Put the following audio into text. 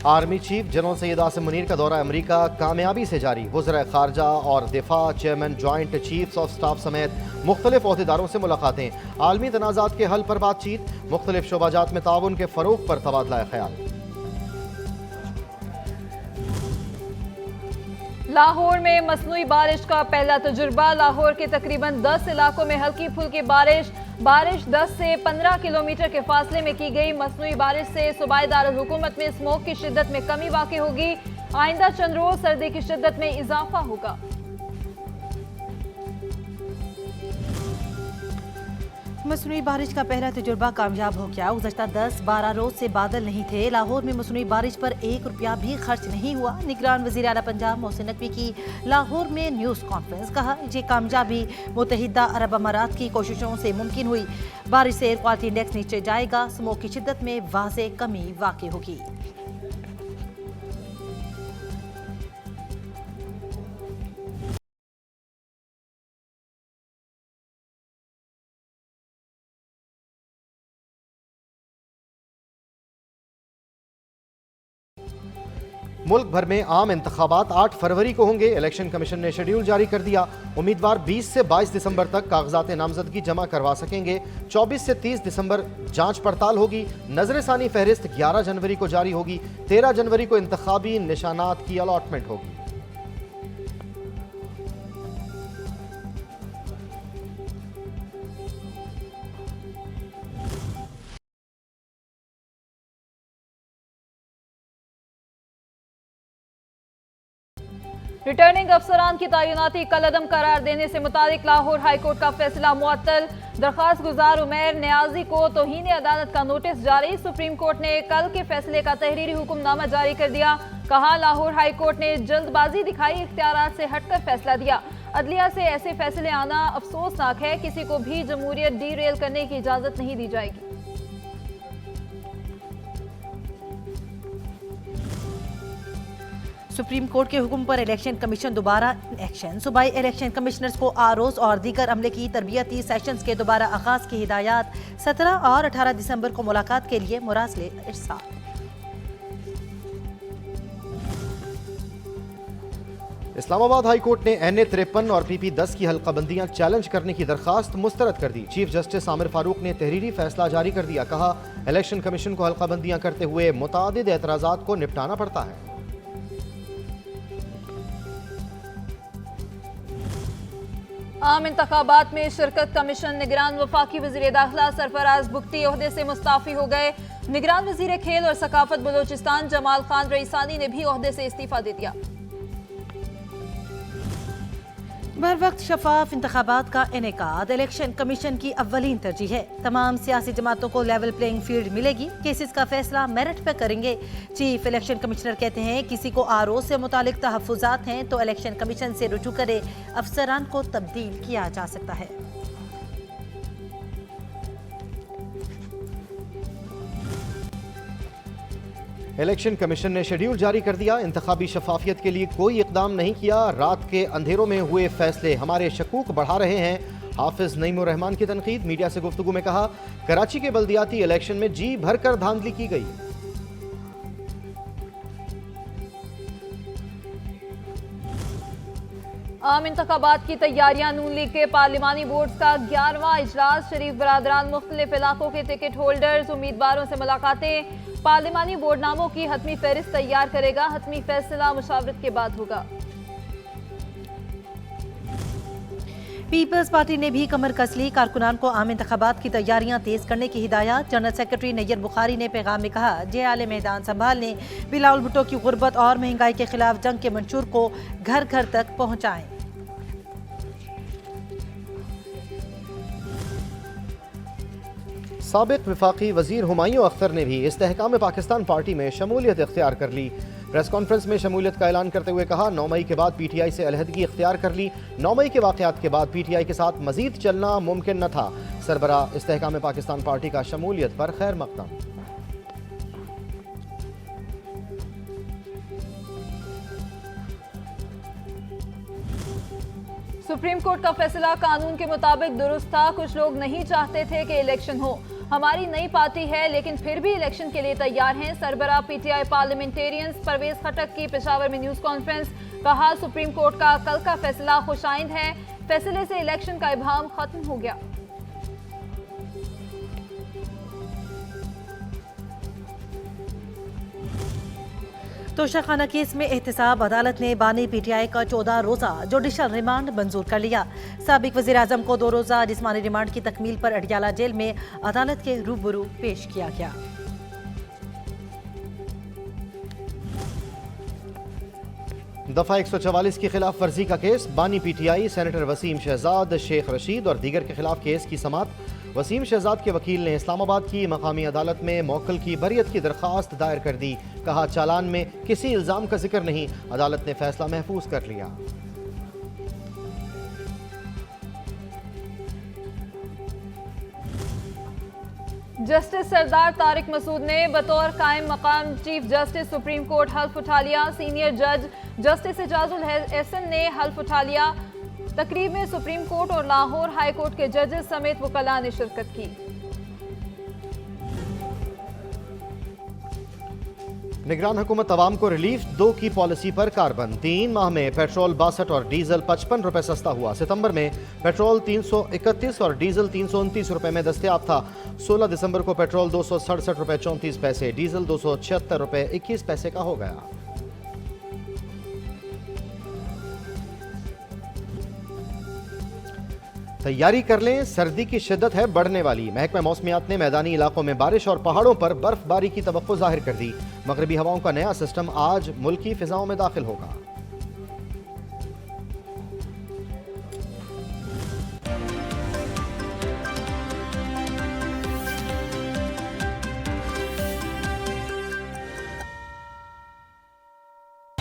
Army chief general Syed Asim Munir का दौरा America कामयाबी से जारी। वज़ीर खारजा और दिफा, chairman joint chiefs of staff समेत मुख्तलिफ ओहदेदारों से मुलाकातें। आलमी तनाज़ात के हल पर बातचीत। मुख्तलिफ शोबाजात में ताउन के फ़रोग़ पर तबादला ख्याल। लाहौर में मसनूई बारिश का पहला तजुर्बा। लाहौर के तकरीबन 10 इलाकों में हल्की फुल्की बारिश 10 से 15 किलोमीटर के फासले में की गई। मसनूई बारिश से सूबाई दारुल हुकूमत में स्मोक की शिद्दत में कमी वाक़ई होगी। आइंदा चंद रोज सर्दी की शिद्दत में इजाफा होगा। मसनूई बारिश का पहला तजुर्बा कामयाब हो गया। गुज़श्ता 10-12 रोज से बादल नहीं थे। लाहौर में मसनूई बारिश पर 1 रुपया भी खर्च नहीं हुआ। निगरान वज़ीर आला पंजाब मोहसिन नकवी की लाहौर में न्यूज़ कॉन्फ्रेंस। कहा ये कामयाबी मुत्तहिदा अरब अमारात की कोशिशों से मुमकिन हुई। बारिश से एयर क्वालिटी इंडेक्स नीचे जाएगा। स्मोक की शिद्दत में वाज़े कमी वाक़ई होगी। मुल्क भर में आम इंतखाबात 8 फरवरी को होंगे। इलेक्शन कमीशन ने शेड्यूल जारी कर दिया। उम्मीदवार 20 से 22 दिसंबर तक कागजात नामजदगी जमा करवा सकेंगे। 24 से 30 दिसंबर जांच पड़ताल होगी। नजरसानी फहरिस्त 11 जनवरी को जारी होगी। 13 जनवरी को इंतखाबी निशानात की अलॉटमेंट होगी। रिटर्निंग अफसरान की तैनाती कलअदम करार देने से मुतालिक लाहौर हाईकोर्ट का फैसला मुअत्तल। दरखास्त गुजार उमैर नियाजी को तौहीन अदालत का नोटिस जारी। सुप्रीम कोर्ट ने कल के फैसले का तहरीरी हुक्मनामा जारी कर दिया। कहा लाहौर हाईकोर्ट ने जल्दबाजी दिखाई, इख्तियारात से हटकर फैसला दिया। अदलिया से ऐसे फैसले आना अफसोसनाक है। किसी को भी जमहूरियत डीरेल करने की इजाजत नहीं दी जाएगी। सुप्रीम कोर्ट के हुक्म पर इलेक्शन कमीशन दोबारा एक्शन। सूबाई इलेक्शन कमिश्नर्स को आरोज और दीगर अमले की तरबियती सेशंस के दोबारा आगाज की हिदायत। 17 और 18 दिसंबर को मुलाकात के लिए मुरासले इरसाल। इस्लामाबाद हाई कोर्ट ने NA 53 और PP 10 की हल्काबंदियां चैलेंज करने की दरखास्त मुस्तरद कर दी। चीफ जस्टिस आमिर फारूक ने तहरीरी फैसला जारी कर दिया। कहा इलेक्शन कमीशन को हल्काबंदियां करते हुए मुतादिद एतराजात को निपटाना पड़ता है। आम इंतखाबात में शिरकत कमीशन निगरान वफाकी वज़ीर दाखिला सरफराज बुख्ती ओहदे से मुस्ताफी हो गए। निगरान वज़ीर खेल और सकाफत बलोचिस्तान जमाल खान रईसानी ने भी ओहदे से इस्तीफा दे दिया। बर वक्त शफाफ इंतखाबात का इनेकाद इलेक्शन कमीशन की अव्वलीन तरजीह है। तमाम सियासी जमातों को लेवल प्लेइंग फील्ड मिलेगी। केसेस का फैसला मेरिट पर करेंगे। चीफ इलेक्शन कमिश्नर कहते हैं किसी को आरोज से मुतालिक तहफ़्फ़ुज़ात हैं तो इलेक्शन कमीशन से रुजू करे। अफसरान को तब्दील किया जा सकता है। इलेक्शन कमीशन ने शेड्यूल जारी कर दिया। इंतखाबी शफाफियत के लिए कोई इकदाम नहीं किया। रात के अंधेरों में हुए फैसले हमारे शकूक बढ़ा रहे हैं। हाफिज नईमुर रहमान की तनकीद। मीडिया से गुफ्तगू में कहा कराची के बल्दियाती इलेक्शन में जी भरकर धांधली की गई। आम इंतखाबात की तैयारियां। नून लीग के पार्लिमानी बोर्ड का 11वां इजलास। शरीफ बरादरान मुख्तलिफ इलाकों के टिकट होल्डर्स उम्मीदवारों से मुलाकातें। पार्लिमानी बोर्ड नामों की हतमी फहरिस्त तैयार करेगा। हतमी फैसला मुशावरत के बाद होगा। पीपल्स पार्टी ने भी कमर कस ली। कारकुनान को आम इंतखाबात की तैयारियां तेज करने की हिदायत। जनरल सेक्रेटरी नैयर बुखारी ने पैगाम में कहा जे आले मैदान संभालने बिलावल भुट्टो की गुर्बत और महंगाई के खिलाफ जंग के मंशूर को घर घर तक पहुंचाएं। साबिक वफाकी वजीर हुमायूं अख्तर ने भी इस्तेहकाम पाकिस्तान पार्टी में शमूलियत इख्तियार कर ली। प्रेस कॉन्फ्रेंस में शमूलियत का ऐलान करते हुए कहा 9 मई के बाद PTI से अलहदगी इख्तियार कर ली। 9 मई के वाक़यात के बाद PTI के साथ मजीद चलना मुमकिन न था। सरबरा इस्तेहकाम पाकिस्तान पार्टी का शमूलियत पर खैर मकदम। सुप्रीम कोर्ट का फैसला कानून के मुताबिक दुरुस्त था। कुछ लोग नहीं चाहते थे कि इलेक्शन हो। हमारी नई पार्टी है लेकिन फिर भी इलेक्शन के लिए तैयार हैं। सरबराह पीटीआई पार्लियामेंटेरियंस परवेज खटक की पेशावर में न्यूज कॉन्फ्रेंस। कहा सुप्रीम कोर्ट का कल का फैसला खुशाइंद है, फैसले से इलेक्शन का इबाहम खत्म हो गया। तोशाखाना केस में एहतसाब अदालत ने बानी पीटीआई का 14 रोजा जुडिशल रिमांड मंजूर कर लिया। साबिक वजीर आजम को 2 रोजा जिस्मानी रिमांड की तकमील पर अडियाला जेल में अदालत के रूबरू पेश किया गया। दफा 144 की खिलाफ वर्जी का केस, बानी पीटीआई सेनेटर वसीम शहजाद, शेख रशीद और दीगर के खिलाफ केस की समाअत। वसीम शहजाद के वकील ने इस्लामाबाद की मकामी अदालत में मौक्किल की बरियत की दरख्वास्त दायर कर दी। कहा चालान में किसी इल्जाम का जिक्र नहीं, अदालत ने फैसला महफूज कर लिया। जस्टिस सरदार तारिक मसूद ने बतौर कायम मकाम चीफ जस्टिस सुप्रीम कोर्ट हल्फ उठा लिया। सीनियर जज जस्टिस एजाजुल एहसन ने हल्फ उठा लिया। तकरीब में सुप्रीम कोर्ट और लाहौर हाई कोर्ट के जजेस समेत वकला ने शिरकत की। निगरान हुकूमत अवाम को रिलीफ 2 की पॉलिसी पर कार्बन। 3 माह में पेट्रोल 62 और डीजल 55 रुपए सस्ता हुआ। सितंबर में पेट्रोल 331 और डीजल 329 रुपए में दस्तयाब था। 16 दिसंबर को पेट्रोल 267 रुपए 34 पैसे, डीजल 276 रुपए 21 पैसे का हो गया। तैयारी कर लें, सर्दी की शिद्दत है बढ़ने वाली। महकमा मौसमियात ने मैदानी इलाकों में बारिश और पहाड़ों पर बर्फबारी की तवक्को जाहिर कर दी। मगरबी हवाओं का नया सिस्टम आज मुल्की फिजाओं में दाखिल होगा।